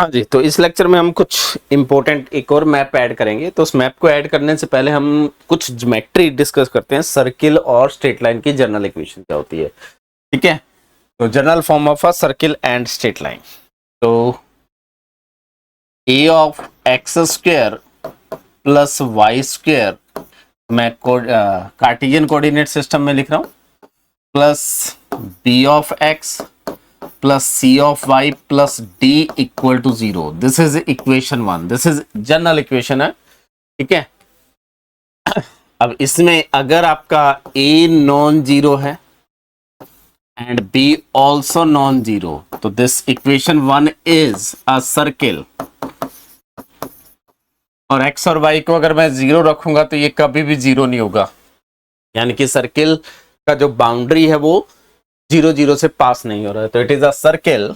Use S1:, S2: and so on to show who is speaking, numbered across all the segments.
S1: हाँ जी, तो इस लेक्चर में हम कुछ इंपॉर्टेंट एक और मैप ऐड करेंगे। तो उस मैप को ऐड करने से पहले हम कुछ ज्योमेट्री डिस्कस करते हैं। सर्किल और स्ट्रेट लाइन की जनरल इक्वेशन क्या होती है, ठीक है। तो general form of a circle and straight line, तो a of x square plus y square, मैं कार्टेशियन कोऑर्डिनेट सिस्टम में लिख रहा हूँ, plus b of x plus c of y plus d equal to 0। This is equation 1, this is general equation है, ठीक है। अब इसमें अगर आपका ए नॉन जीरो है and b also non zero, तो this equation 1 is a circle. और एक्स और वाई को अगर मैं जीरो रखूंगा तो ये कभी भी जीरो नहीं होगा, यानी कि सर्किल का जो बाउंड्री है वो 0 0 से पास नहीं हो रहा है। तो it is a circle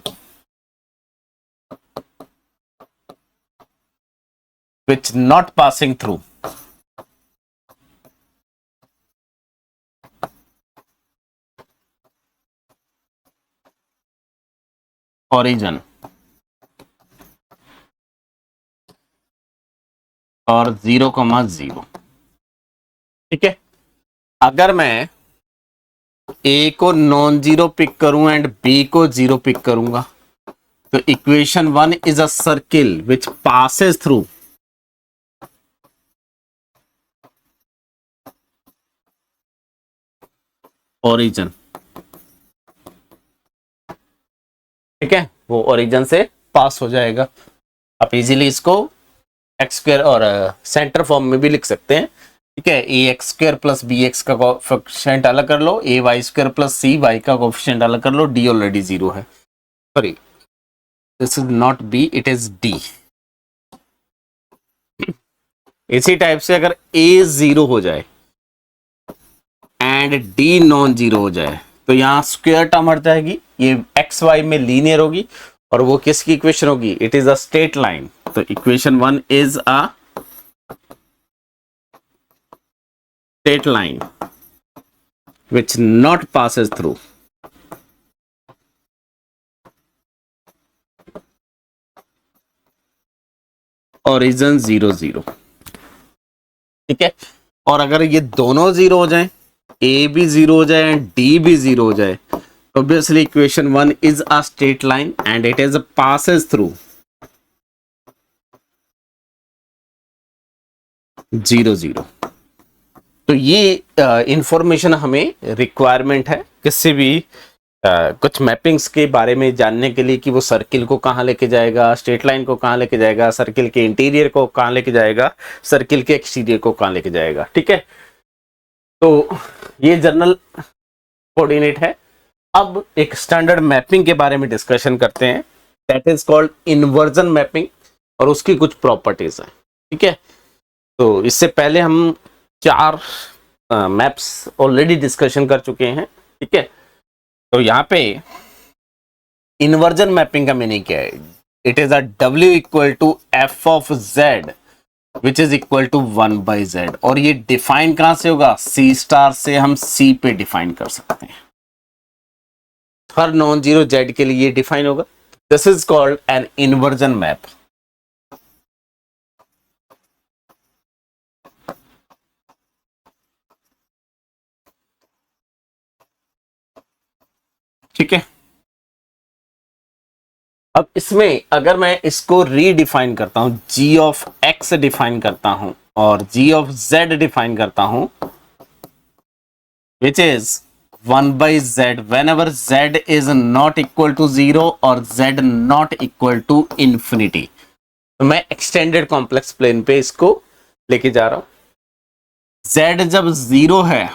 S1: which not passing through origin और 0,0, ठीक है। अगर मैं ए को नॉन जीरो पिक करूं एंड बी को जीरो पिक करूंगा, तो equation 1 is a circle which passes through origin, ठीक है। वो ओरिजिन से पास हो जाएगा। आप इजीली इसको एक्स स्क्वायर और सेंटर फॉर्म में भी लिख सकते हैं, ठीक है। A x square plus b x का कोएफिशिएंट अलग कर लो, a y square plus c y का कोएफिशिएंट अलग कर लो, डी ऑलरेडी जीरो है, sorry this is not b, it is d. इसी टाइप से अगर ए जीरो हो जाए एंड डी नॉन जीरो हो जाए, तो यहां स्क्वायर टर्म हट जाएगी, ये एक्स वाई में लीनियर होगी, और वो किसकी इक्वेशन होगी? It is a straight line. तो equation 1 is a straight line which not passes through origin 0 0, ठीक है। और अगर ये दोनों जीरो हो जाएं, ए भी जीरो हो जाए एंड डी भी जीरो हो जाए, obviously equation 1 is a straight line and it is passes through 0 0। तो ये इंफॉर्मेशन हमें रिक्वायरमेंट है किसी भी कुछ मैपिंग्स के बारे में जानने के लिए, कि वो सर्किल को कहाँ लेके जाएगा, स्ट्रेट लाइन को कहाँ लेके जाएगा, सर्किल के इंटीरियर को कहाँ लेके जाएगा, सर्किल के एक्सटीरियर को कहाँ लेके जाएगा, ठीक है। तो ये जनरल कोऑर्डिनेट है। अब एक स्टैंडर्ड मैपिंग के बारे में डिस्कशन करते हैं, that is called inversion mapping, और उसकी कुछ प्रॉपर्टीज हैं, ठीक है। तो इससे पहले हम 4 मैप्स ऑलरेडी डिस्कशन कर चुके हैं, ठीक है। तो यहाँ पे इन्वर्जन मैपिंग का मीनिंग क्या है? It is a W equal to F of Z which is equal to 1 by Z, और ये डिफाइन कहां से होगा? C स्टार से हम C पे डिफाइन कर सकते हैं। हर नॉन जीरो Z के लिए डिफाइन होगा। This is called an inversion map, ठीक है। अब इसमें अगर मैं इसको रीडिफाइन करता हूं, g ऑफ x डिफाइन करता हूं और g ऑफ z डिफाइन करता हूं, which is 1 by z whenever z is not equal to 0 और z not equal to infinity। तो मैं एक्सटेंडेड कॉम्प्लेक्स प्लेन पे इसको लेके जा रहा हूं। z जब 0 है,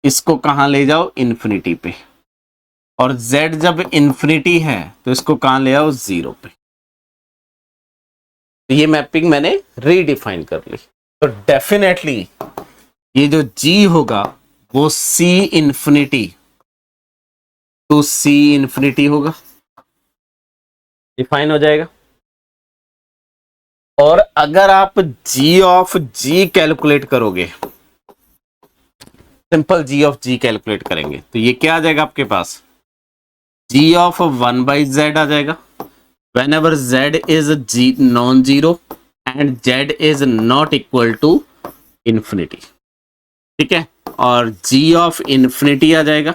S1: इसको कहां ले जाओ? इन्फिनिटी पे। और z जब इन्फिनिटी है तो इसको कहां ले आओ? 0 पे। तो ये मैपिंग मैंने रीडिफाइन कर ली। तो डेफिनेटली ये जो g होगा वो c infinity to c infinity होगा, डिफाइन हो जाएगा। और अगर आप g ऑफ g कैलकुलेट करोगे, simple g of g calculate करेंगे, तो ये क्या आ जाएगा आपके पास? g ऑफ 1 बाई z आ जाएगा, whenever z is non-zero and z is not equal to infinity, ठीक है। और g ऑफ इन्फिनिटी आ जाएगा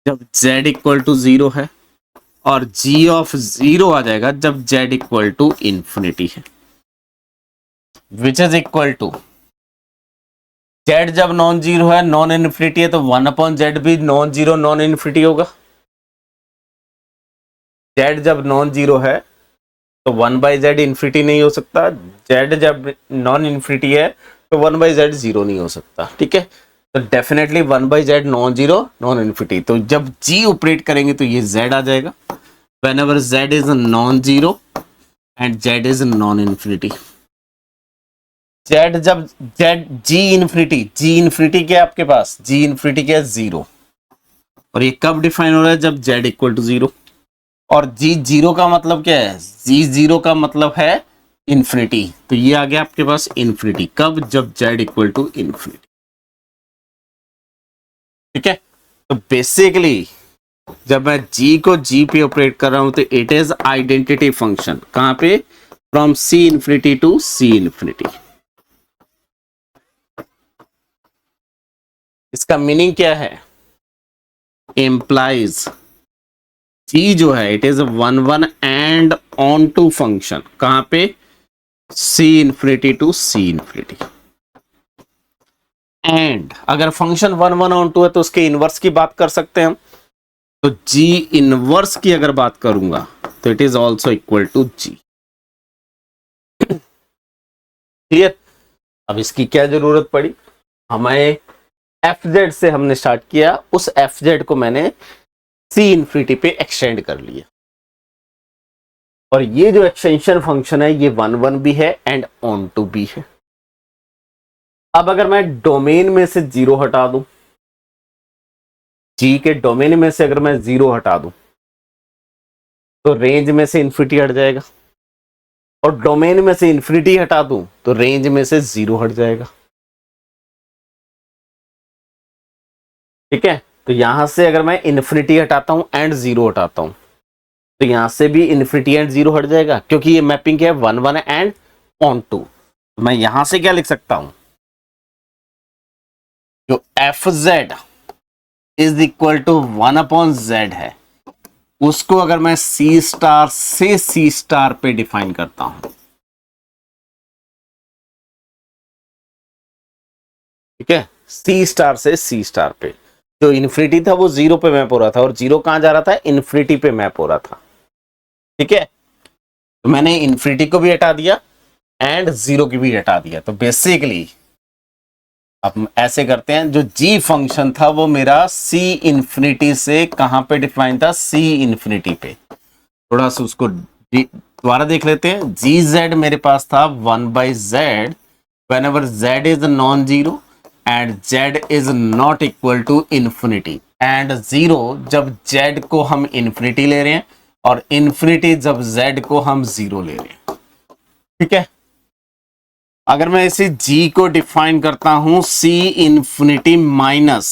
S1: जब z इक्वल टू 0 है, और g ऑफ 0 आ जाएगा जब z इक्वल टू इन्फिनिटी है, which is equal to z जब नॉन जीरो है, नॉन इन्फिनिटी है, तो 1/z भी नॉन जीरो नॉन इन्फिनिटी होगा। z जब नॉन जीरो है तो 1/z इन्फिनिटी नहीं हो सकता, z जब नॉन इन्फिनिटी है तो 1/z जीरो नहीं हो सकता, ठीक है। तो definitely 1/z non zero non infinity, तो जब g ऑपरेट करेंगे तो ये z आ जाएगा whenever z is non-zero and z is non-infinity। z जब z g इन्फिनिटी क्या है आपके पास, g इन्फिनिटी क्या है 0, और ये कब डिफाइन हो रहा है जब z इक्वल टू 0, और g 0 का मतलब क्या है, g 0 का मतलब है इन्फिनिटी, तो ये आ गया आपके पास इन्फिनिटी, कब, जब z इक्वल टू इन्फिनिटी, ठीक है। तो बेसिकली जब मैं g को g पे ऑपरेट कर रहा हूं तो इट इज आइडेंटिटी फंक्शन, कहां पे, from c infinity to c infinity. इसका मीनिंग क्या है, इम्प्लाइज g जो है it is 1 and onto function, कहां पे, c infinity to c infinity. And अगर फंक्शन 1 ऑन टू है तो उसके इनवर्स की बात कर सकते हैं हम, तो g इनवर्स की अगर बात करूंगा तो it is also equal to g, clear. अब इसकी क्या जरूरत पड़ी, हमें fz से हमने स्टार्ट किया, उस fz को मैंने c इन्फिनिटी पे एक्सटेंड कर लिया, और ये जो एक्सटेंशन फंक्शन है ये 1 भी है एंड ऑन टू भी है। अब अगर मैं डोमेन में से 0 हटा दूं, g के डोमेन में से अगर मैं 0 हटा दूं तो रेंज में से इन्फिनिटी हट जाएगा, और डोमेन में से इन्फिनिटी हटा दूं तो रेंज में से 0 हट जाएगा, ठीक है। तो यहां से अगर मैं इन्फिनिटी हटाता हूं एंड 0 हटाता हूं तो यहां से भी इन्फिनिटी एंड 0 हट जाएगा, क्योंकि ये मैपिंग क्या है 1 एंड ऑन टू। तो मैं यहां से क्या लिख सकता हूं, जो fz is equal to 1/z है, उसको अगर मैं c स्टार से c स्टार पे डिफाइन करता हूं, ठीक है, c स्टार से c स्टार पे, जो इन्फिनिटी था वो 0 पे मैप हो रहा था, और 0 कहां जा रहा था, इन्फिनिटी पे मैप हो रहा था, ठीक है। तो मैंने इन्फिनिटी को भी हटा दिया एंड 0 की भी हटा दिया, तो बेसिकली अब ऐसे करते हैं, जो g फंक्शन था वो मेरा c इन्फिनिटी से कहां पे डिफाइन था, c इन्फिनिटी पे। थोड़ा सा उसको दोबारा देख लेते हैं, gz मेरे पास था 1/z whenever z is non-zero and z is not equal to infinity, and 0 जब z को हम इन्फिनिटी ले रहे हैं, और इन्फिनिटी जब z को हम 0 ले रहे हैं, ठीक है। अगर मैं इसे g को डिफाइन करता हूं c infinity minus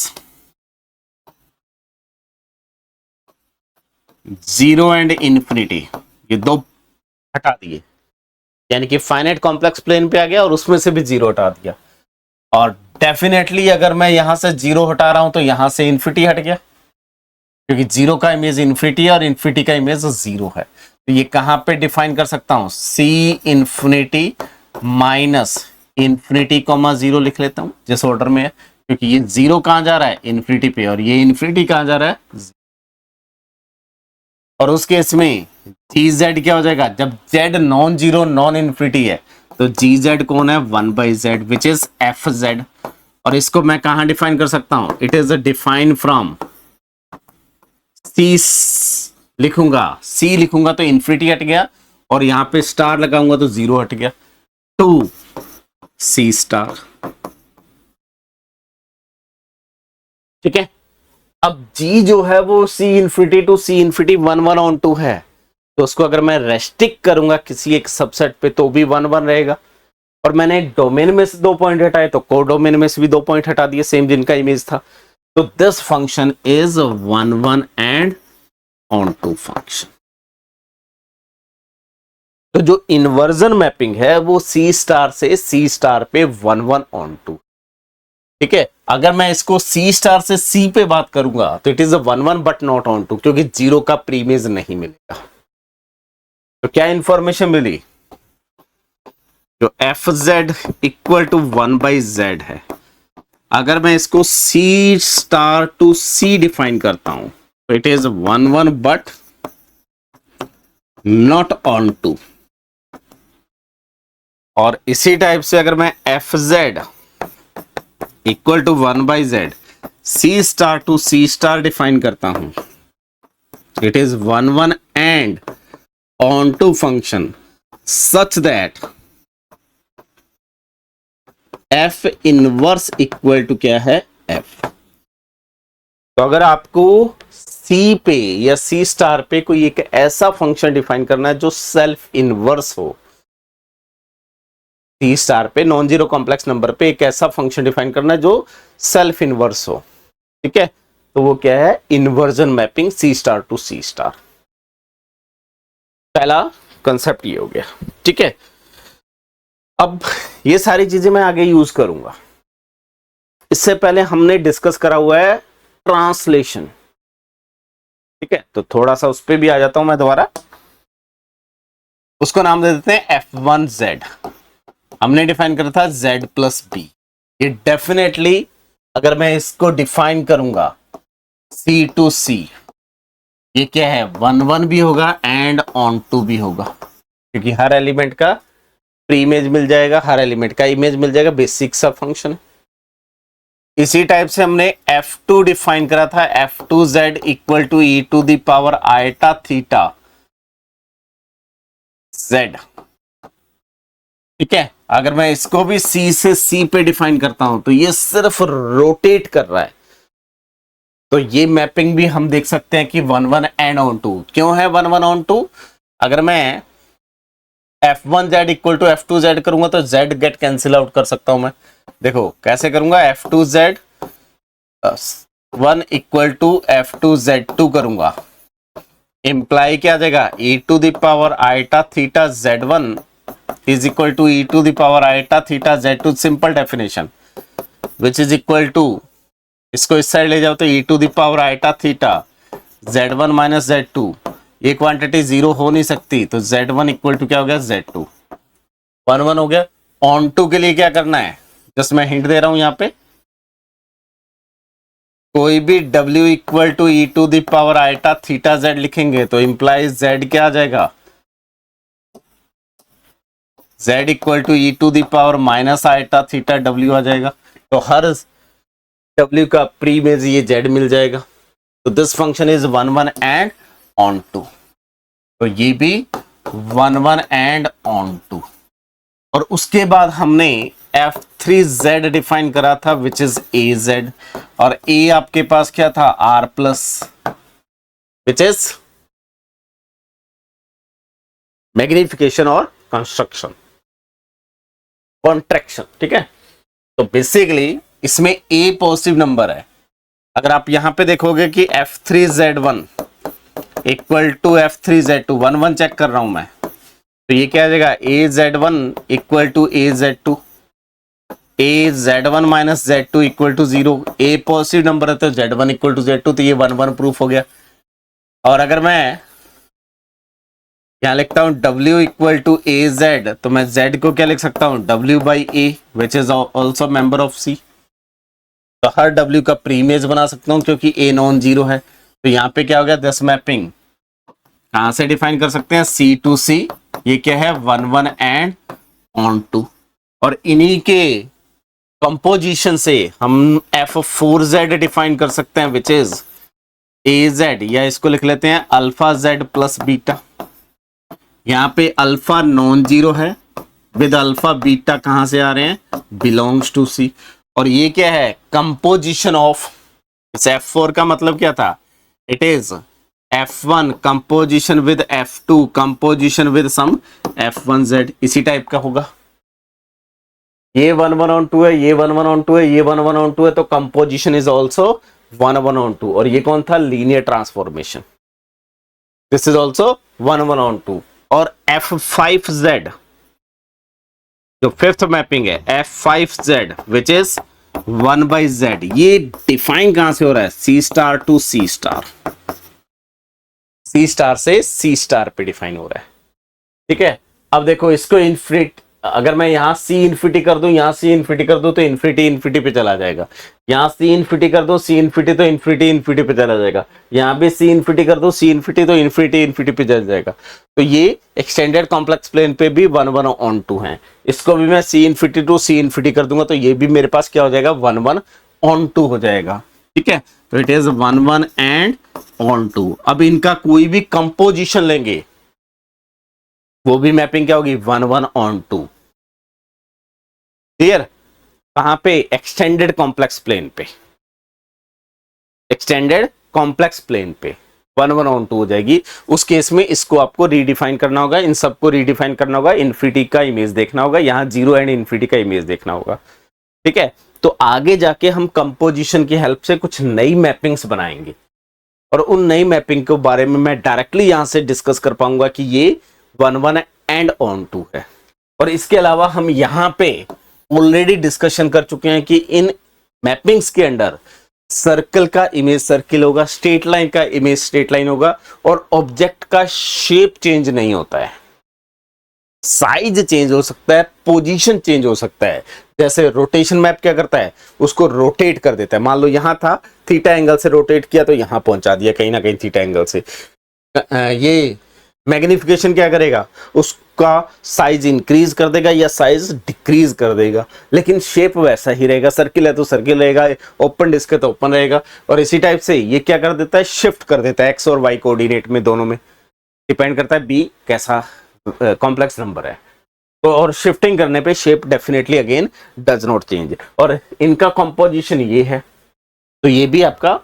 S1: 0 and infinity, ये दो हटा दिए, यानी कि फाइनाइट कॉम्प्लेक्स प्लेन पे आ गया और उसमें से भी 0 हटा दिया, और डेफिनेटली अगर मैं यहां से 0 हटा रहा हूं तो यहां से इन्फिनिटी हट गया, क्योंकि 0 का इमेज इन्फिनिटी है और इन्फिनिटी का इमेज 0 है। तो ये कहां पे डिफाइन कर सकता हूं, c infinity minus infinity comma 0 लिख लेता हूं जिस ऑर्डर में है, क्योंकि ये 0 कहां जा रहा है, इन्फिनिटी पे, और ये इन्फिनिटी कहां जा रहा है, और उस केस में gz क्या हो जाएगा, जब z non zero non infinity है तो gz कौन है, 1/z विच इज fz, और इसको मैं कहां डिफाइन कर सकता हूं, it is define from c लिखूंगा, c लिखूंगा तो इन्फिनिटी हट गया, और यहां पे स्टार लगाऊंगा तो 0 हट गया, टू c स्टार, ठीक है। अब g जो है वो c infinity to c infinity 1 onto है, तो उसको अगर मैं रेस्ट्रिक्ट करूंगा किसी एक सबसेट पे तो भी 1 रहेगा, और मैंने डोमेन में से 2 पॉइंट हटाए तो को डोमेन में से भी 2 पॉइंट हटा दिए, सेम जिनका इमेज था, तो this function is 1 and onto function. तो जो इन्वर्जन मैपिंग है वो सी स्टार से सी स्टार पे 1 1 ऑन टू, ठीक है। अगर मैं इसको सी स्टार से सी पे बात करूंगा तो it is a 1 1 but not onto, क्योंकि जीरो का प्रीमेज नहीं मिलेगा। तो क्या इंफॉर्मेशन मिली, जो F Z equal to 1 by Z है, अगर मैं इसको C star to C define करता हूं तो it is 1 1 but not onto. और इसी टाइप से अगर मैं F Z equal to 1 by Z C star to C star define करता हूं, it is 1 1 and onto function such that F inverse equal to क्या है, F. तो अगर आपको सी पे या सी स्टार पे कोई एक ऐसा फंक्शन डिफाइन करना है जो सेल्फ इनवर्स हो, सी स्टार पे नॉन जीरो कॉम्प्लेक्स नंबर पे एक ऐसा फंक्शन डिफाइन करना है जो सेल्फ इनवर्स हो, ठीक है, तो वो क्या है, inversion mapping C star to C star. पहला कंसेप्ट ये हो गया, ठीक है। अब ये सारी चीजें मैं आगे यूज करूंगा। इससे पहले हमने डिस्कस करा हुआ है ट्रांसलेशन, ठीक है, तो थोड़ा सा उस पर भी आ जाता हूं मैं दोबारा। उसको नाम दे देते हैं F1Z। हमने डिफाइन करा था Z प्लस बी। ये डेफिनेटली अगर मैं इसको डिफाइन करूंगा C टू C, ये क्या है, 1 1 भी होगा एंड ऑन टू भी होगा, क्योंकि हर एलिमेंट का प्री इमेज मिल जाएगा, हर एलिमेंट का इमेज मिल जाएगा, बेसिक सा फंक्शन है। इसी टाइप से हमने F2 डिफाइन करा था, F2Z equal to E to the power iota theta Z, ठीक है। अगर मैं इसको भी C से C पे डिफाइन करता हूं तो ये सिर्फ रोटेट कर रहा है, तो ये मैपिंग भी हम देख सकते हैं कि 1 1 एंड ऑन टू। क्यों है 1 1 ऑन टू, अगर मैं F1Z इक्वल टू F2Z करूंगा तो Z गेट कैंसिल आउट कर सकता हूं मैं। देखो कैसे करूंगा, F2Z 1 इक्वल टू F2Z2 करूंगा, इंप्लाई क्या आ जाएगा, e to the power iota theta Z1 is equal to e to the power iota theta Z2, simple definition, which is equal to, इसको इस साइड ले जाओ तो e to the power iota theta Z1 minus Z2, ये quantity zero हो नहीं सकती, तो Z1 इक्वल टू क्या हो गया, Z2। 1 1 हो गया। ऑन टू के लिए क्या करना है, जस्ट मैं हिंट दे रहा हूं यहां पे, कोई भी W equal to E to the power iota theta Z लिखेंगे तो इंप्लाइज Z क्या आ जाएगा, Z equal to E to the power minus iota theta W आ जाएगा। तो हर W का प्री इमेज ये Z मिल जाएगा। तो this function is 1 1 and onto, तो ये भी 1 1 एंड ऑन टू। और उसके बाद हमने F3Z डिफाइन करा था विच इज AZ, और A आपके पास क्या था, R plus, which is magnification और कंस्ट्रक्शन कॉन्ट्रैक्शन, ठीक है। तो बेसिकली इसमें A पॉजिटिव नंबर है। अगर आप यहां पे देखोगे कि F3Z1 equal to F3Z2, 1 1 check कर रहा हूं मैं, तो ये क्या आ जाएगा, AZ1 equal to AZ2, AZ1 minus Z2 equal to 0। A positive number है तो Z1 इक्वल टू Z2, तो ये 1 1 प्रूफ हो गया। और अगर मैं यहां लिखता हूं W इक्वल टू AZ, तो मैं Z को क्या लिख सकता हूं, W by A which is also member of C। तो हर W का प्रीमेज बना सकता हूं क्योंकि A नॉन जीरो है। तो यहाँ पे क्या हो गया, दिस मैपिंग कहां से डिफाइन कर सकते हैं, C टू C, ये क्या है, 1 1 एंड ऑन टू। और इन्हीं के कंपोजिशन से हम F4Z डिफाइन कर सकते हैं विच इज AZ, या इसको लिख लेते हैं अल्फा Z प्लस बीटा। यहाँ पे अल्फा नॉन जीरो है, विद अल्फा बीटा कहां से आ रहे हैं, बिलोंग्स टू C। और ये क्या है, कंपोजिशन ऑफ, इस F4 का मतलब क्या था, it is F1 composition with F2 composition with some F1Z, इसी टाइप का होगा। ये 1 1 ऑन 2 है, ये 1 1 ऑन 2 है, ये 1 1 ऑन 2 है, तो कंपोजिशन इज ऑल्सो 1 1 ऑन 2। और ये कौन था, linear transformation, this is also 1 1 on 2। और F5Z जो फिफ्थ मैपिंग है F5Z विच इज 1/Z, ये डिफाइन कहां से हो रहा है? C star to C star, C star से C स्टार पे डिफाइन हो रहा है। ठीक है, अब देखो इसको इन्फिनिटी, अगर मैं यहां C इन्फिनिटी कर दूं, यहां C इन्फिनिटी कर दूं तो इन्फिनिटी इन्फिनिटी पे चला जाएगा, यहां C इन्फिनिटी कर दूं C इन्फिनिटी तो इन्फिनिटी इन्फिनिटी पे चला जाएगा, यहां भी C इन्फिनिटी कर दूं C इन्फिनिटी तो इन्फिनिटी इन्फिनिटी पे चला जाएगा। तो ये एक्सटेंडेड कॉम्प्लेक्स प्लेन पे भी 1 1 ऑन 2 है। इसको भी मैं C infinity to C infinity कर दूंगा तो ये भी मेरे पास क्या हो जाएगा? 1 1 ऑन 2 हो जाएगा। ठीक है, तो इट इज 1 1 एंड ऑन 2। अब इनका कोई भी कंपोजिशन लेंगे वो भी मैपिंग क्या होगी? 1 1 ऑन 2। क्लियर? कहां पे? एक्सटेंडेड कॉम्प्लेक्स प्लेन पे, एक्सटेंडेड कॉम्प्लेक्स प्लेन पे 1 1 ऑन 2 हो जाएगी। उस केस में इसको आपको रीडिफाइन करना होगा, इन सबको रीडिफाइन करना होगा, इन्फिनिटी का इमेज देखना होगा, यहां 0 एंड इन्फिनिटी का इमेज देखना होगा। ठीक है, तो आगे जाके हम कंपोजिशन की हेल्प से कुछ नई मैपिंग्स बनाएंगे और उन नई मैपिंग के बारे में मैं डायरेक्टली यहां से डिस्कस कर पाऊंगा कि ये 1 1 एंड ऑन 2 है। और इसके अलावा हम यहां पे ऑलरेडी डिस्कशन कर चुके हैं कि इन मैपिंग्स के अंदर सर्कल का इमेज सर्किल होगा, स्ट्रेट लाइन का इमेज स्ट्रेट लाइन होगा और ऑब्जेक्ट का शेप चेंज नहीं होता है, साइज चेंज हो सकता है, पोजीशन चेंज हो सकता है। जैसे रोटेशन मैप क्या करता है? उसको रोटेट कर देता है। मान लो यहां था, थीटा एंगल से रोटेट किया तो यहां पहुंचा दिया कहीं ना कहीं थीटा एंगल से। ये मैग्निफिकेशन क्या करेगा? उसका साइज इंक्रीज कर देगा या साइज डिक्रीज कर देगा, लेकिन शेप वैसा ही रहेगा। सर्किल है तो सर्किल रहेगा, ओपन डिस्क है तो ओपन रहेगा। और इसी टाइप से ये क्या कर देता है? शिफ्ट कर देता है एक्स और वाई कोऑर्डिनेट में, दोनों में डिपेंड करता है बी कैसा कॉम्प्लेक्स नंबर है। तो और शिफ्टिंग करने पे shape definitely again does not change. और इनका कंपोजिशन ये है तो ये भी आपका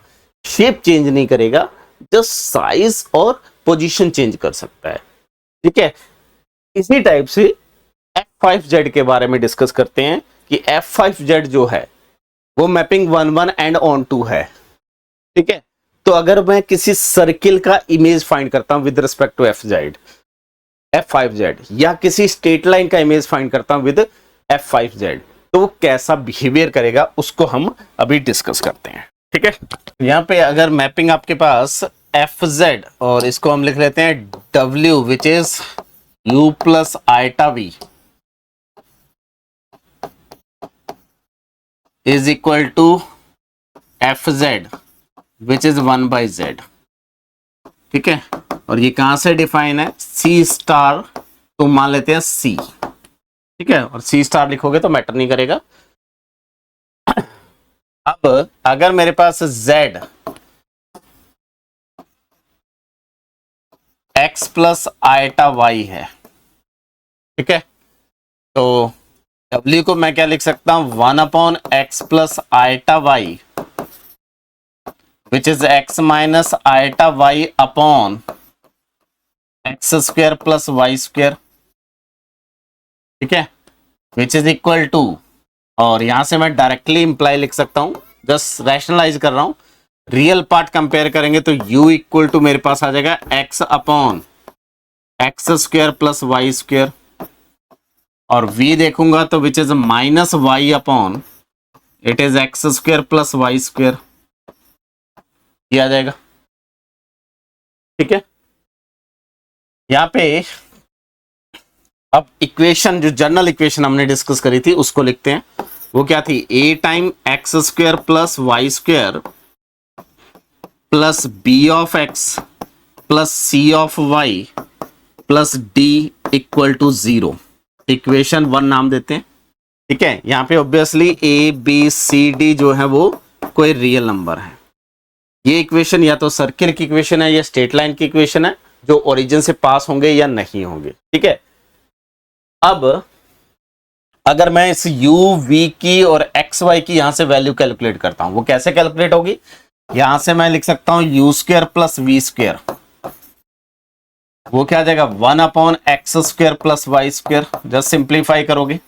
S1: शेप चेंज नहीं करेगा, जस्ट साइज और पोजीशन चेंज कर सकता है। ठीक है, इसी टाइप से F5Z के बारे में डिस्कस करते हैं कि F5Z जो है वो मैपिंग 1 1 एंड ऑन 2 है। ठीक है, तो अगर मैं किसी सर्किल का इमेज फाइंड करता हूं विद रिस्पेक्ट टू F5Z या किसी स्ट्रेट लाइन का इमेज फाइंड करता हूं विद F5Z, तो वो कैसा बिहेवियर करेगा उसको हम अभी डिस्कस करते हैं। ठीक है, यहां पे अगर मैपिंग आपके पास FZ और इसको हम लिख लेते हैं W which is U plus iota V is equal to FZ which is 1/Z। ठीक है, और ये कहां से डिफाइन है? C स्टार, तो मान लेते हैं C। ठीक है, और C स्टार लिखोगे तो मैटर नहीं करेगा। अब अगर मेरे पास Z X plus iota Y है, ठीक है, तो W को मैं क्या लिख सकता हूं? 1/x plus iota Y which is X minus iota Y upon x square plus y square. ठीक है, विच इज इक्वल टू, और यहां से मैं डायरेक्टली इंप्लाई लिख सकता हूं, जस्ट रैशनलाइज कर रहा हूं। रियल पार्ट कंपेयर करेंगे तो u इक्वल टू मेरे पास आ जाएगा x upon x square plus y square, और v देखूंगा तो which is minus y upon it is x square plus y square, ये आ जाएगा। ठीक है, यहां पे अब इक्वेशन, जो जनरल इक्वेशन हमने डिस्कस करी थी उसको लिखते हैं। वो क्या थी? a time x square plus y square plus b of x plus c of y plus d equal to 0। Equation 1 नाम देते हैं। ठीक है, यहां पे obviously a b c d जो है वो कोई रियल नंबर है। ये इक्वेशन या तो सर्किल की इक्वेशन है या स्ट्रेट लाइन की इक्वेशन है, जो ओरिजिन से पास होंगे या नहीं होंगे। ठीक है, अब अगर मैं इस u v की और x y की यहां से वैल्यू कैलकुलेट करता हूं, वो कैसे कैलकुलेट होगी? यहां से मैं लिख सकता हूं u square plus v square, वो क्या आ जाएगा? 1/x square plus y square. Just simplify करोगे।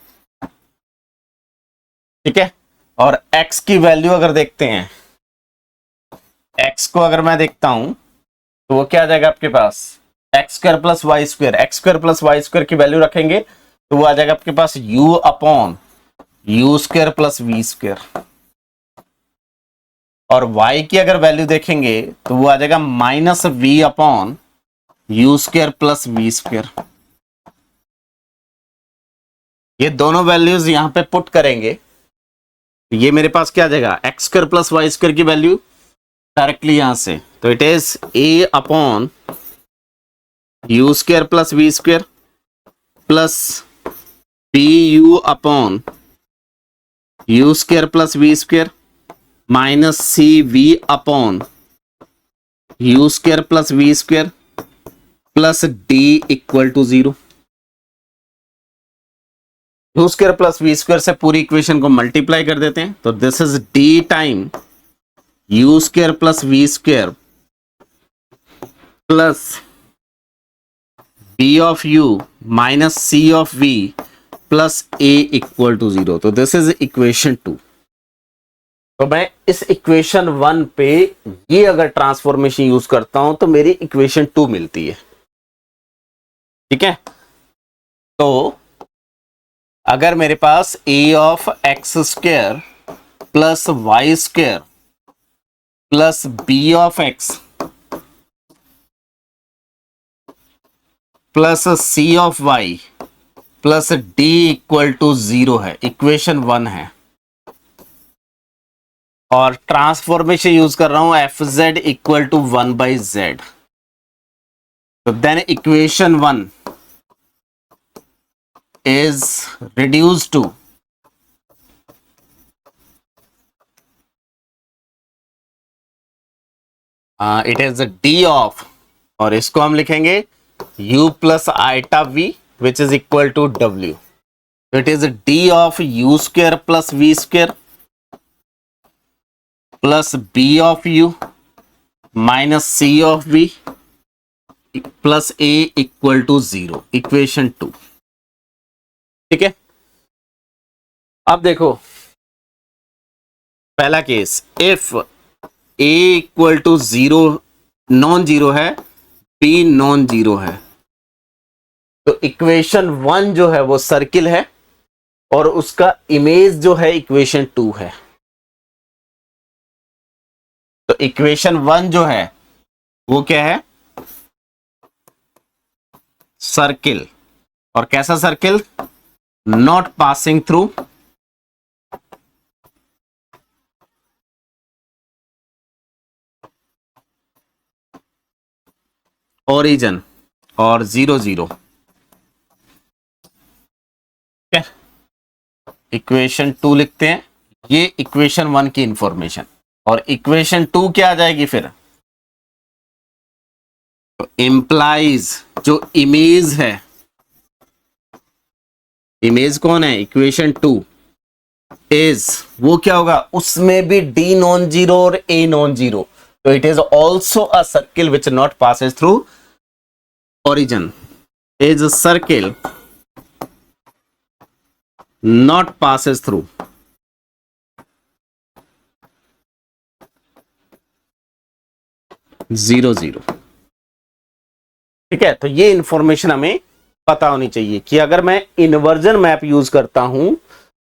S1: ठीक है, और x की वैल्यू अगर देखते हैं, x को अगर मैं देखता हूं तो वो क्या आ जाएगा आपके पास? X square plus y square, x square plus y square की वैल्यू रखेंगे तो वो आ जाएगा आपके पास u upon u square plus v square, और y की अगर वैल्यू देखेंगे तो वो आ जाएगा minus v upon u square plus v square. ये दोनों वैल्यूज यहां पे पुट करेंगे तो ये मेरे पास क्या आ जाएगा, x square plus y square की वैल्यू डायरेक्टली यहां से, तो it is a upon u square plus v square plus p u upon u square plus v square minus c v upon u square plus v square plus d equal to 0। U square plus v square से पूरी equation को multiply कर देते हैं तो this is d time u square plus v square plus b of u minus c of v plus a equal to 0। तो this is equation 2। तो मैं इस इक्वेशन 1 पे ये अगर ट्रांसफॉर्मेशन यूज करता हूं तो मेरी इक्वेशन 2 मिलती है। ठीक है, तो अगर मेरे पास a of x square plus y square plus b of x plus c of y plus d equal to 0 है, इक्वेशन 1 है, और ट्रांसफॉर्मेशन यूज कर रहा हूं f Z equal to 1 by z, तो then equation 1 is reduced to it is d of, और इसको हम लिखेंगे u plus iota v which is equal to w, it is d of u square plus v square plus b of u minus c of v plus a equal to 0, equation 2। ठीक है, अब देखो पहला case, if a equal to 0 non zero है, b non zero है, तो equation 1 जो है वो सर्किल है और उसका इमेज जो है इक्वेशन 2 है। तो इक्वेशन 1 जो है वो क्या है, सर्किल, और कैसा circle, not passing through origin और 0 0। इक्वेशन 2 लिखते हैं, ये इक्वेशन 1 की इंफॉर्मेशन, और इक्वेशन 2 क्या आ जाएगी फिर, तो इंप्लाइज जो इमेज है, इमेज कौन है, इक्वेशन 2 इज, वो क्या होगा, उसमें भी डी नॉन जीरो और ए नॉन जीरो, तो it is also a circle which not Passage through origin, is a circle not passes through zero zero. ठीक है, तो ये इंफॉर्मेशन हमें पता होनी चाहिए कि अगर मैं इन्वर्जन मैप यूज करता हूं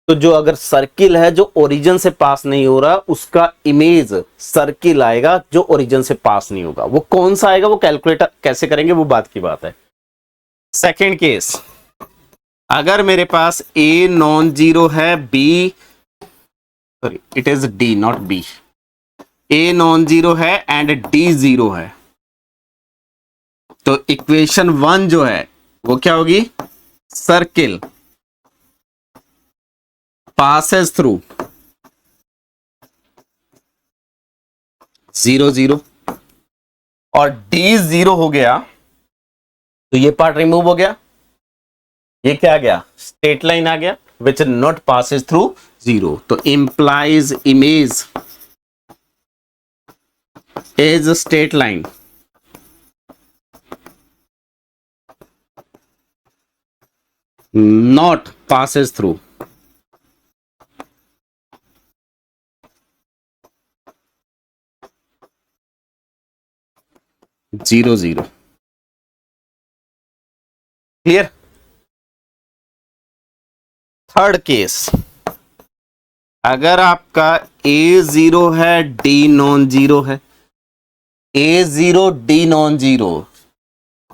S1: तो जो अगर सर्किल है जो ओरिजिन से पास नहीं हो रहा उसका इमेज सर्किल आएगा, जो ओरिजिन से पास नहीं होगा वो कौन सा आएगा, वो कैलकुलेट कैसे करेंगे वो बात की बात है। सेकेंड केस, अगर मेरे पास ए नॉन जीरो है, b sorry it is d not b, a non zero है एंड डी जीरो है, तो इक्वेशन 1 जो है वो क्या होगी, सर्किल पासेस थ्रू 0 0, और डी 0 हो गया तो ये पार्ट रिमूव हो गया, ये क्या आ गया, स्ट्रेट लाइन आ गया विच नॉट पासेस थ्रू 0, तो implies image is straight line not passes through zero zero. Clear. Third case, अगर आपका ए जीरो है, डी नॉन जीरो है, ए जीरो डी नॉन जीरो,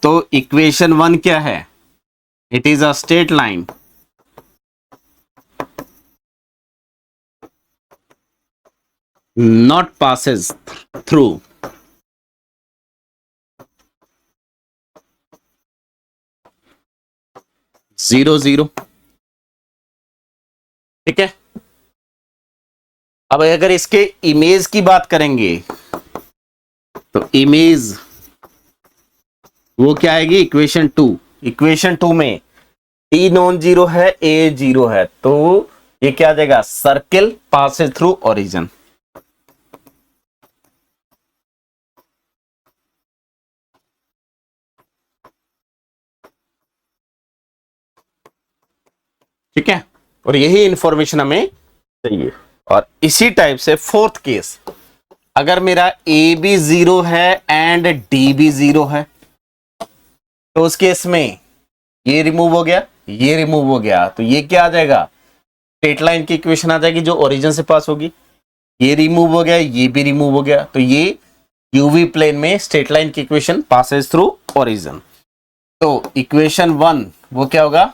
S1: तो इक्वेशन वन क्या है? It is a straight line not passes through zero zero. ठीक है। अब अगर इसके इमेज की बात करेंगे तो इमेज वो क्या आएगी? Equation two. इक्वेशन टू में डी नॉन जीरो है, ए जीरो है, तो ये क्या आ जाएगा? Circle passes through origin. ठीक है, और यही इंफॉर्मेशन हमें चाहिए। और इसी टाइप से फोर्थ केस, अगर मेरा ए भी जीरो है एंड डी भी जीरो है, तो उस केस में ये रिमूव हो गया, ये रिमूव हो गया, तो ये क्या आ जाएगा? स्ट्रेट लाइन की इक्वेशन आ जाएगी जो ओरिजिन से पास होगी। ये रिमूव हो गया, ये भी रिमूव हो गया, तो ये यूवी प्लेन में स्ट्रेट लाइन की इक्वेशन पासेस थ्रू ओरिजिन। तो इक्वेशन वन वो क्या होगा?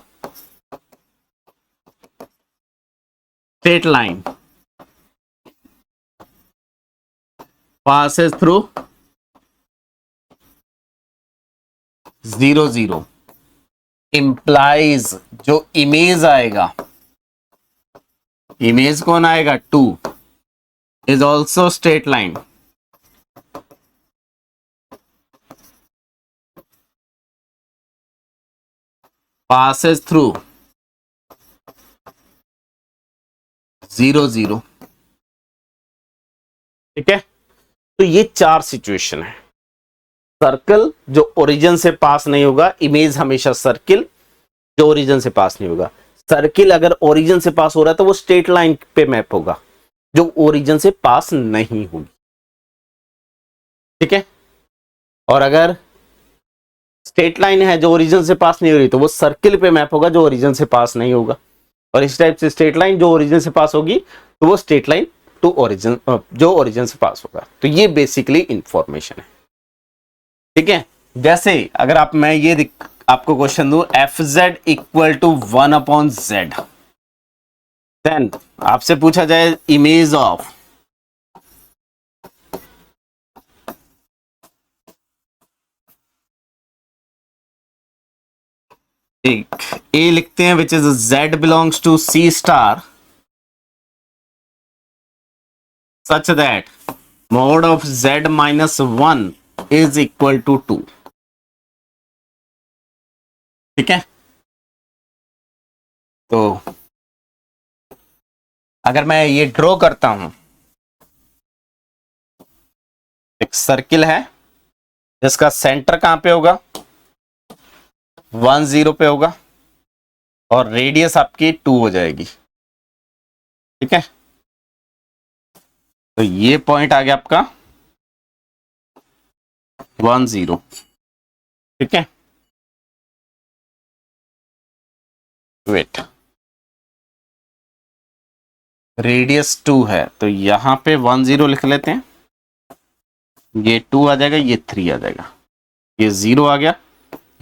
S1: Straight line passes through zero zero, implies जो इमेज आएगा, इमेज कौन आएगा? Two, is also straight line passes through zero zero. ठीक है, तो ये चार सिचुएशन है। सर्कल जो ओरिजिन से पास नहीं होगा, इमेज हमेशा सर्किल जो ओरिजिन से पास नहीं होगा। सर्किल अगर ओरिजिन से पास हो रहा है तो वो स्ट्रेट लाइन पे मैप होगा जो ओरिजिन से पास नहीं होगी। ठीक है, और अगर स्ट्रेट लाइन है जो ओरिजिन से पास नहीं हो रही तो वो सर्किल पे मैप होगा जो ओरिजिन से पास नहीं होगा। और इस टाइप से स्ट्रेट लाइन जो ओरिजिन से पास होगी तो वो स्ट्रेट लाइन टू ओरिजिन जो ओरिजिन से पास होगा। तो ये बेसिकली इंफॉर्मेशन है। ठीक है, जैसे अगर आप मैं ये आपको क्वेश्चन दूं, f Z equal to 1/z, then आपसे पूछा जाए इमेज ऑफ एक ए लिखते हैं which is z belongs to C star such that mod of z minus 1 is equal to 2। ठीक है, तो अगर मैं ये ड्रॉ करता हूं, एक सर्किल है जिसका सेंटर कहां पे होगा? 1 0 पे होगा और रेडियस आपकी 2 हो जाएगी। ठीक है, तो ये पॉइंट आ गया आपका 1 0। ठीक है, वेट, रेडियस 2 है तो यहां पे 1 0 लिख लेते हैं, ये 2 आ जाएगा, ये 3 आ जाएगा, ये 0 आ गया,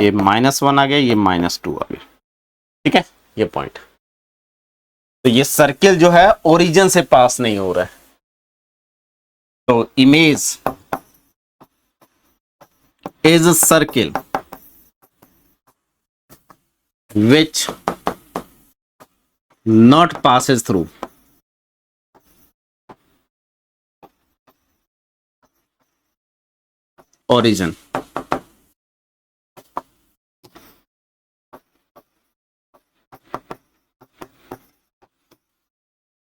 S1: ये -1 आ गया, ये -2 आ गया। ठीक है, ये पॉइंट। तो ये सर्किल जो है ओरिजिन से पास नहीं हो रहा है, तो image is a circle which not passes through origin।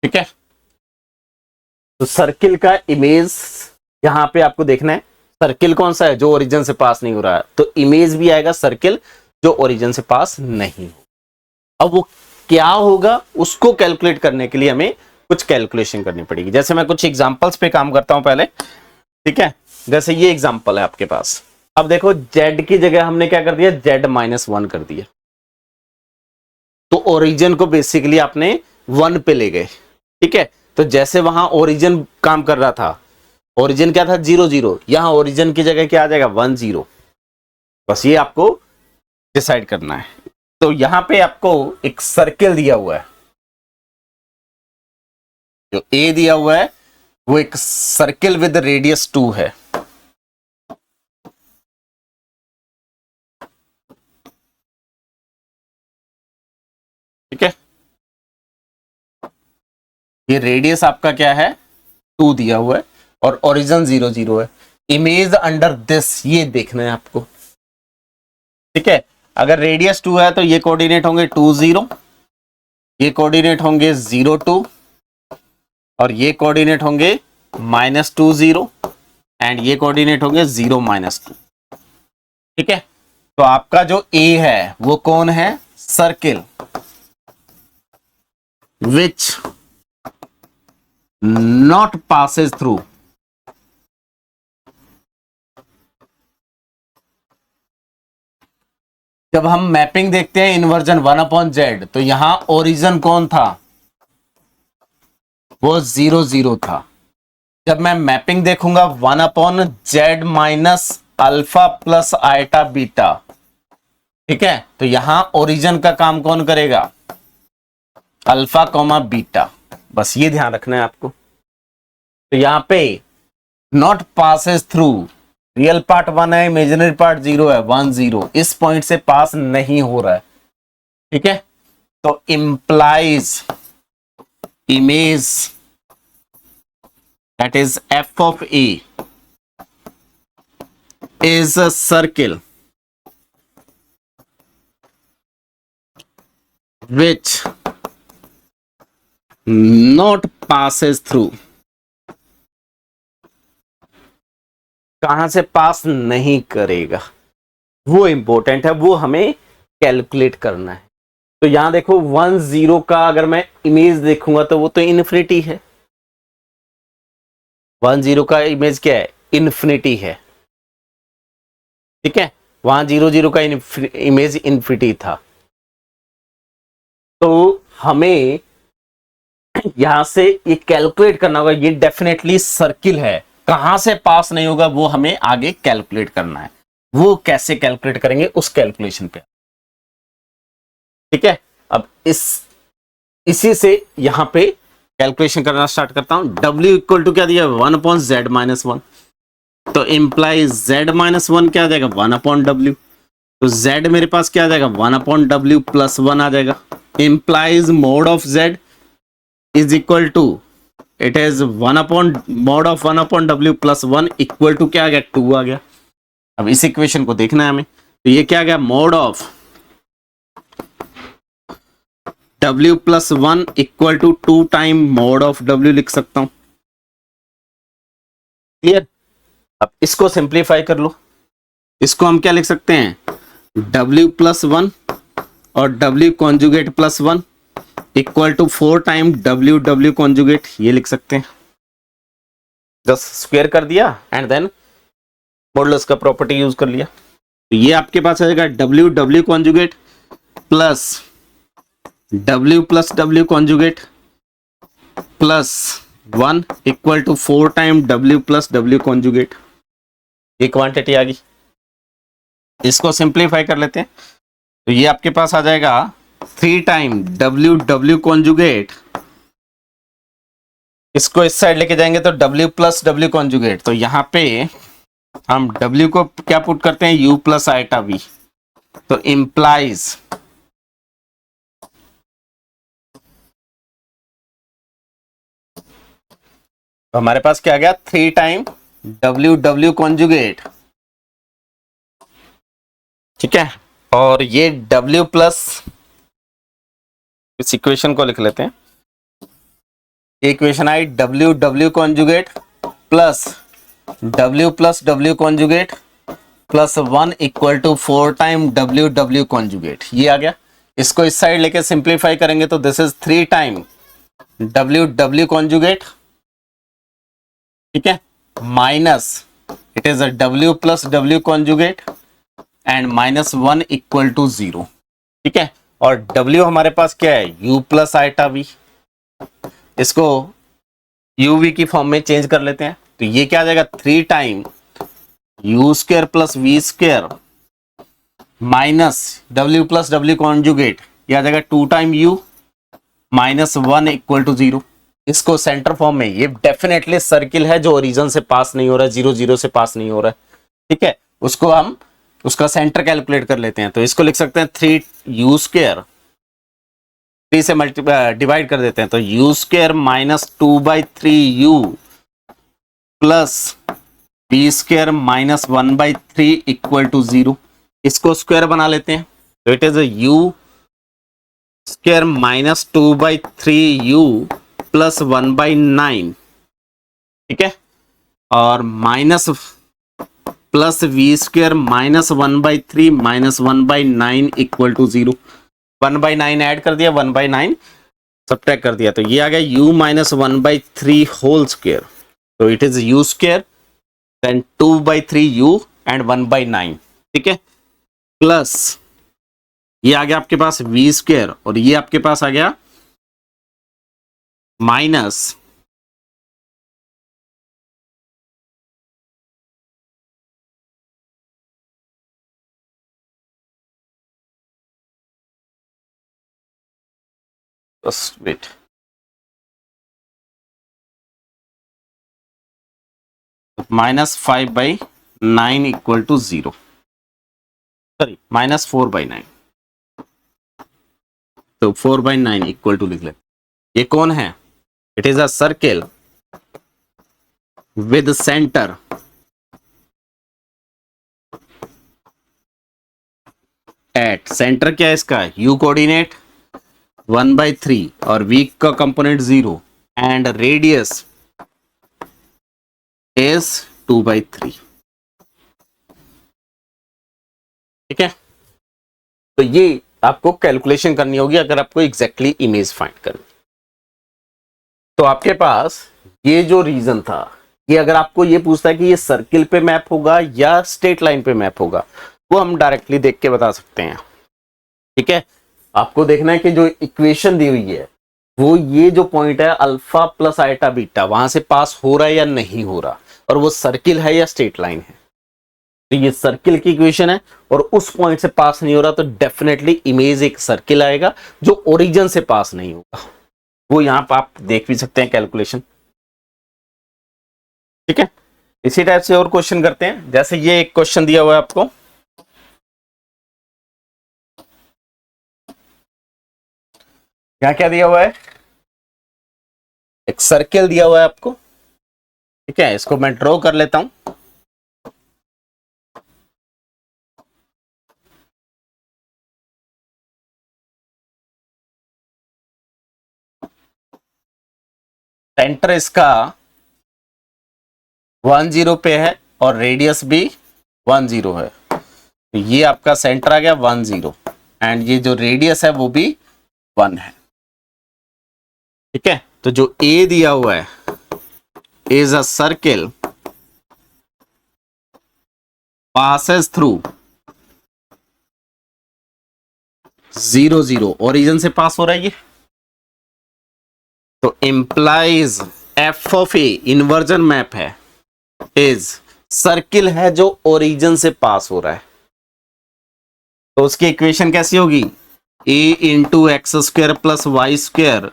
S1: ठीक है, तो सर्किल का इमेज यहां पे आपको देखना है, सर्किल कौन सा है? जो ओरिजिन से पास नहीं हो रहा है, तो इमेज भी आएगा सर्किल जो ओरिजिन से पास नहीं हो। अब वो क्या होगा उसको कैलकुलेट करने के लिए हमें कुछ कैलकुलेशन करनी पड़ेगी। जैसे मैं कुछ एग्जांपल्स पे काम करता हूं पहले। ठीक है, जैसे ये एग्जांपल है आपके पास। अब देखो z की जगह हमने क्या कर दिया? z -1 कर दिया। तो ओरिजिन को बेसिकली आपने 1 पे ले गए, ठीक है। तो जैसे वहां ओरिजिन काम कर रहा था, ओरिजिन क्या था 0 0, यहां ओरिजिन की जगह क्या आ जाएगा 1 0। बस ये आपको डिसाइड करना है। तो यहां पे आपको एक सर्किल दिया हुआ है, जो ए दिया हुआ है वो एक सर्किल विद रेडियस 2 है, ठीक है। ये रेडियस आपका क्या है 2 दिया हुआ है और ओरिजिन 0 0 है। इमेज अंडर दिस ये देखना है आपको, ठीक है। अगर रेडियस 2 है तो ये कोऑर्डिनेट होंगे 2 0, ये कोऑर्डिनेट होंगे 0 2 और ये कोऑर्डिनेट होंगे -2 0 एंड ये कोऑर्डिनेट होंगे 0 -2, ठीक है। तो आपका जो ए है वो कौन है, circle which not passes through जब हम मैपिंग देखते हैं इन्वर्जन 1/z, तो यहां ओरिजिन कौन था, वो 0 0 था। जब मैं मैपिंग देखूंगा 1/z minus alpha plus iota beta, ठीक है। तो यहां ओरिजिन का काम कौन करेगा, अल्फा कॉमा बीटा, बस ये ध्यान रखना है आपको। तो यहां पे not passes through, real part 1 है, इमेजिनरी पार्ट 0 है, 1 0 इस पॉइंट से पास नहीं हो रहा है, ठीक है। तो implies image that is f of a is a circle which not passes through, कहां से पास नहीं करेगा वो इंपॉर्टेंट है, वो हमें कैलकुलेट करना है। तो यहां देखो 1 0 का अगर मैं इमेज देखूंगा तो वो तो इन्फिनिटी है, 1 0 का इमेज क्या है, इन्फिनिटी है, ठीक है। वहां 0 0 का इमेज इन्फिनिटी था। तो हमें यहां से ये कैलकुलेट करना होगा, ये डेफिनेटली सर्किल है, कहां से पास नहीं होगा वो हमें आगे कैलकुलेट करना है। वो कैसे कैलकुलेट करेंगे उस कैलकुलेशन पे, ठीक है। अब इसी से यहां पे कैलकुलेशन करना स्टार्ट करता हूं। W इक्वल टू क्या दिया 1/z-1, तो इंप्लाई z-1 क्या आ जाएगा 1/w, तो z मेरे पास क्या आ जाएगा 1/w प्लस 1 आ जाएगा। Implies mod of z is equal to, it is mod of 1/w plus 1 equal to क्या आ गया 2 आ गया। अब इस इक्वेशन को देखना है हमें, तो ये क्या आ गया mod of w plus 1 equal to 2 time mod of w लिख सकता हूं, क्लियर। अब इसको सिंप्लीफाई कर लो, इसको हम क्या लिख सकते हैं w प्लस 1 और w conjugate plus 1 equal to 4 time w conjugate, ये लिख सकते हैं। जस्ट स्क्वायर कर दिया एंड देन मॉडुलस का प्रॉपर्टी यूज कर लिया, तो ये आपके पास आ जाएगा w conjugate plus w conjugate plus 1 equal to 4 time w conjugate, ये क्वांटिटी आ गई। इसको सिंप्लीफाई कर लेते हैं, तो ये आपके पास आ जाएगा 3 टाइम w कॉन्जुगेट, इसको इस साइड लेके जाएंगे तो w प्लस w कॉन्जुगेट, तो यहां पे हम w को क्या पुट करते हैं u प्लस आइटा v, तो इंप्लाइज तो हमारे पास क्या आ गया 3 टाइम w कॉन्जुगेट, ठीक है। और ये w प्लस, इस इक्वेशन को लिख लेते हैं, equation I w conjugate plus w conjugate plus 1 equal to 4 time w conjugate, ये आ गया। इसको इस साइड लेके सिंप्लीफाई करेंगे तो this is 3 time w conjugate, ठीक है, minus it is a w plus w conjugate and -1 equal to 0, ठीक है। और W हमारे पास क्या है, U प्लस आइटा V। इसको UV की फॉर्म में चेंज कर लेते हैं, तो ये क्या आ जाएगा, 3 time U square plus V square minus W plus W conjugate, ये आ जाएगा 2 time U minus 1 equal to 0। इसको सेंटर फॉर्म में, ये डेफिनेटली सर्किल है जो ओरिजिन से पास नहीं हो रहा है, 0 0 से पास नहीं हो रहा है, ठीक है। उसको हम उसका सेंटर कैलकुलेट कर लेते हैं, तो इसको लिख सकते हैं 3U स्क्वायर, 3 से डिवाइड कर देते हैं, तो U square minus 2/3U plus B square minus 1/3 equal to 0। इसको स्क्वायर बना लेते हैं, तो it is U square minus 2/3U plus 1/9, ठीक है, और minus plus V square minus 1/3 minus 1/9 equal to 0। 1/9 add कर दिया, 1/9 सब्ट्रैक्ट कर दिया, तो ये आ गया U माइनस 1/3 होल स्क्वायर, तो it is U square then 2/3U and 1/9, ठीक है, प्लस ये आ गया आपके पास V स्क्वायर, और ये आपके पास आ गया minus wait minus 5/9 equal to 0, sorry minus 4/9, तो 4/9 इक्वल टू लिख लेते। ये कौन है, it is a circle with centre at, centre क्या है इसका, U कोऑर्डिनेट 1/3 और V का कंपोनेंट 0 एंड रेडियस इज 2/3, ठीक है। तो ये आपको कैलकुलेशन करनी होगी अगर आपको एग्जैक्टली इमेज फाइंड करनी। तो आपके पास ये जो रीजन था, ये अगर आपको ये पूछता है कि ये सर्किल पे मैप होगा या स्ट्रेट लाइन पे मैप होगा, वो हम डायरेक्टली देख के बता सकते हैं, ठीक है। आपको देखना है कि जो इक्वेशन दी हुई है वो ये जो पॉइंट है अल्फा प्लस आइटा बीटा, वहां से पास हो रहा है या नहीं हो रहा, और वो सर्किल है या स्ट्रेट लाइन है। तो ये सर्किल की इक्वेशन है और उस पॉइंट से पास नहीं हो रहा, तो डेफिनेटली इमेज एक सर्किल आएगा जो ओरिजिन से पास नहीं होगा। वो यहां पर आप देख भी सकते हैं कैलकुलेशन, ठीक है। इसी टाइप से और क्वेश्चन करते हैं, जैसे ये एक क्वेश्चन दिया हुआ है आपको, यहां क्या दिया हुआ है, एक सर्किल दिया हुआ है आपको, ठीक है। इसको मैं ड्रॉ कर लेता हूं, सेंटर इसका 10 पे है और रेडियस भी 10 है, तो ये आपका सेंटर आ गया 10 एंड ये जो रेडियस है वो भी 1 है, ठीक है। तो जो ए दिया हुआ है is a circle passes through 0 0, origin से पास हो रहा है ये, तो implies F of A inversion map है, इज सर्किल है जो ओरिजिन से पास हो रहा है। तो उसकी इक्वेशन कैसी होगी, a into x square plus y square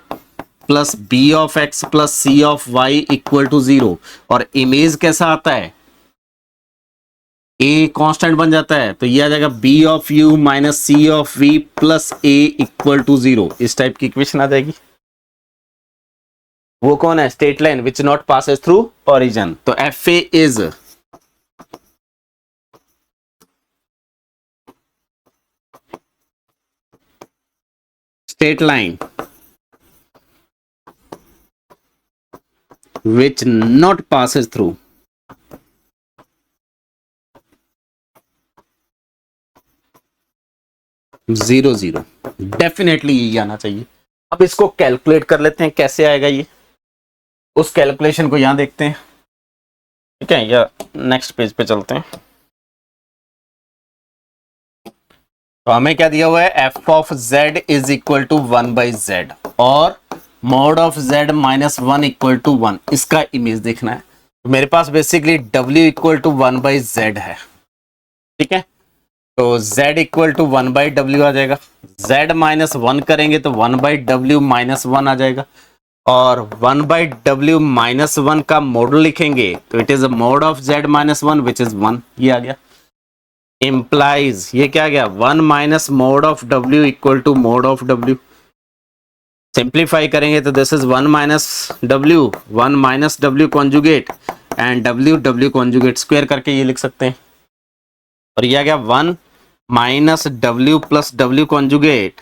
S1: plus b of x plus c of y equal to 0, और इमेज कैसा आता है, ए कांस्टेंट बन जाता है, तो ये आ जाएगा b of u minus c of v plus a equal to 0। इस टाइप की इक्वेशन आ जाएगी। वो कौन है, straight line which not passes through origin, तो f a is straight line which not passes through 0 0, definitely यही आना चाहिए। अब इसको कैलकुलेट कर लेते हैं, कैसे आएगा ये, उस कैलकुलेशन को यहां देखते हैं, ठीक है, या नेक्स्ट पेज पे चलते हैं। तो हमें क्या दिया हुआ है, f of z is equal to 1/z और mod of z minus 1 equal to 1, इसका इमेज देखना है। तो मेरे पास basically w equal to 1/z है, ठीक है। तो z इक्वल टू 1/w आ जाएगा, z माइनस 1 करेंगे तो 1/w माइनस 1 आ जाएगा, और 1/w माइनस 1 का मॉडल लिखेंगे तो it is a mod of z minus 1 which is 1, ये आ गया। इम्प्लाइज ये क्या आ गया, 1 minus mod of w equal to mod of w। Simplify करेंगे तो this is 1 minus w, 1 minus w conjugate and w conjugate square करके ये लिख सकते हैं। और ये आ गया 1 minus w plus w conjugate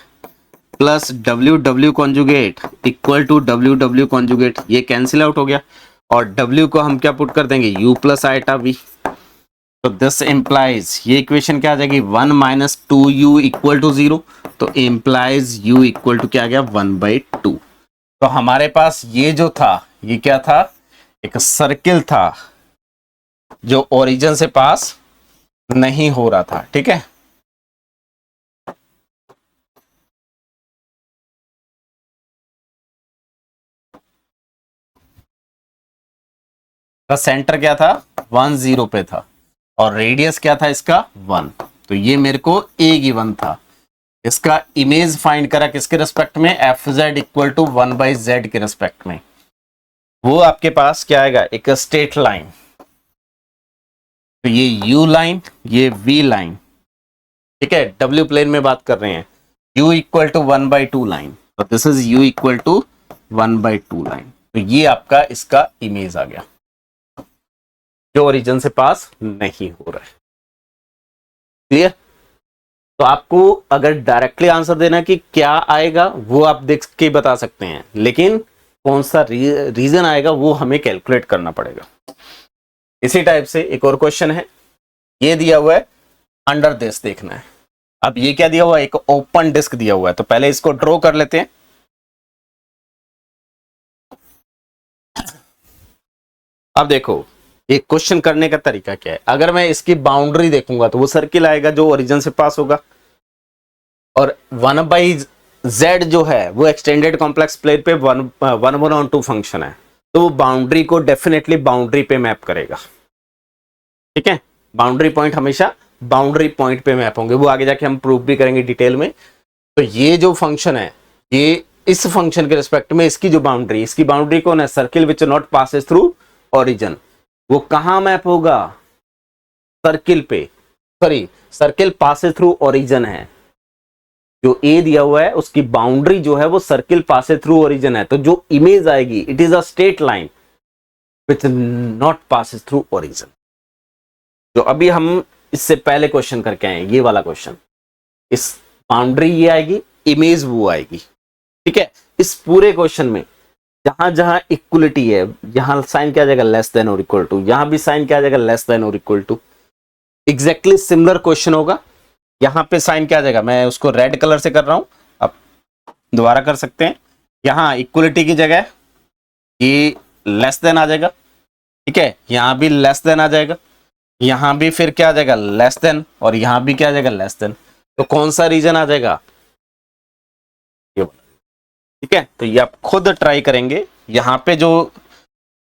S1: plus w conjugate equal to w conjugate, ये कैंसिल आउट हो गया। और w को हम क्या पुट कर देंगे, u प्लस आइटा v। तो दिस इम्प्लाइज ये इक्वेशन क्या आ जाएगी, 1 माइनस 2u इक्वल टू 0, तो इम्प्लाइज u इक्वल टू क्या आ गया, 1/2। तो हमारे पास ये जो था ये क्या था, एक सर्किल था जो ओरिजिन से पास नहीं हो रहा था, ठीक है। का सेंटर क्या था, 1 0 पे था और रेडियस क्या था इसका 1, तो ये मेरे को ए गिवन था। इसका इमेज फाइंड करा किसके रिस्पेक्ट में, F Z equal to 1/z के रिस्पेक्ट में। वो आपके पास क्या आएगा, एक स्ट्रेट लाइन, तो ये u लाइन ये v लाइन, ठीक है, w प्लेन में बात कर रहे हैं, u इक्वल टू 1/2 लाइन, तो this is u equal to 1/2 line. तो ये आपका इसका इमेज आ गया जो ओरिजिन से पास नहीं हो रहा है। क्लियर। तो आपको अगर डायरेक्टली आंसर देना कि क्या आएगा वो आप देख के बता सकते हैं, लेकिन कौन सा रीजन आएगा वो हमें कैलकुलेट करना पड़ेगा। इसी टाइप से एक और क्वेश्चन है, ये दिया हुआ है अंडर दिस देखना है। अब ये क्या दिया हुआ है, एक ओपन डिस्क दिया हुआ है, तो पहले इसको ड्रॉ कर लेते हैं। अब देखो एक क्वेश्चन करने का तरीका क्या है, अगर मैं इसकी बाउंड्री देखूंगा तो वो सर्किल आएगा जो ओरिजिन से पास होगा, और 1/z जो है वो एक्सटेंडेड कॉम्प्लेक्स प्लेन पे 1/2 फंक्शन है, तो वो बाउंड्री को डेफिनेटली बाउंड्री पे मैप करेगा, ठीक है। बाउंड्री पॉइंट हमेशा बाउंड्री पॉइंट पे मैप होंगे, वो आगे जाके हम प्रूफ भी करेंगे डिटेल में। तो ये जो फंक्शन है, ये इस फंक्शन के रिस्पेक्ट में इसकी जो बाउंड्री, इसकी बाउंड्री कौन है, circle which not passes through origin, वो कहां मैप होगा, सर्किल पे, sorry circle passes through origin है। जो ए दिया हुआ है उसकी बाउंड्री जो है वो सर्किल पासेस थ्रू ओरिजिन है, तो जो इमेज आएगी it is a straight line which not passes through origin. जो अभी हम इससे पहले क्वेश्चन करके आए ये वाला क्वेश्चन, इस बाउंड्री ये आएगी, इमेज वो आएगी, ठीक है। इस पूरे क्वेश्चन में जहां जहां इक्वलिटी है, यहां साइन क्या आ जाएगा, लेस देन और इक्वल टू, यहां भी साइन क्या आ जाएगा, लेस देन और equal to. Exactly similar question होगा, यहां पे साइन क्या आ जाएगा, मैं उसको रेड कलर से कर रहा हूं, अब दोबारा कर सकते हैं। यहां इक्वलिटी की जगह ये लेस देन आ जाएगा, ठीक है, यहां भी लेस देन आ जाएगा, यहां भी फिर क्या आ जाएगा, लेस देन, और यहां भी क्या आ जाएगा, लेस देन। तो कौन सा रीजन आ जाएगा, ठीक है। तो ये आप खुद ट्राई करेंगे। यहां पे जो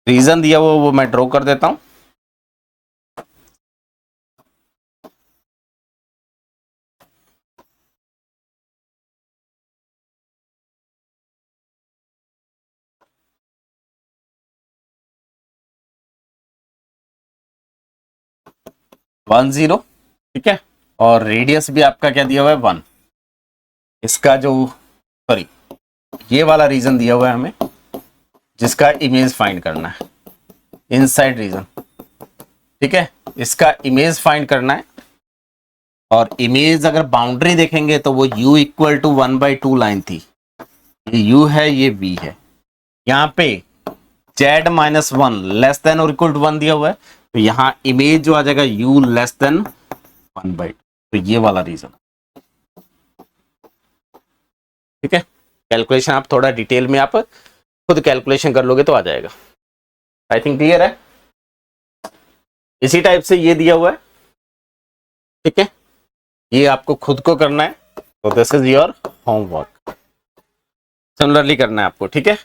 S1: रीजन दिया हुआ वो मैं ड्रॉ कर देता हूं। वन जीरो, ठीक है, और रेडियस भी आपका क्या दिया हुआ है, 1। इसका जो सॉरी ये वाला रीजन दिया हुआ है हमें, जिसका इमेज फाइंड करना है, इनसाइड रीजन, ठीक है, इसका इमेज फाइंड करना है। और इमेज अगर बाउंड्री देखेंगे तो वो u इक्वल टू 1/2 लाइन थी, ये u है ये v है, यहाँ पे z माइनस 1 लेस देन और इक्वल टू 1 दिया हुआ है, तो यहाँ इमेज जो आ जाएगा u लेस देन 1/2, तो ये वाला रीजन, ठीक है। कैलकुलेशन आप थोड़ा डिटेल में आप खुद कैलकुलेशन कर लोगे तो आ जाएगा। आई थिंक क्लियर है। इसी टाइप से ये दिया हुआ है, ठीक है, ये आपको खुद को करना है, तो this is your homework. Similarly करना है आपको, ठीक है।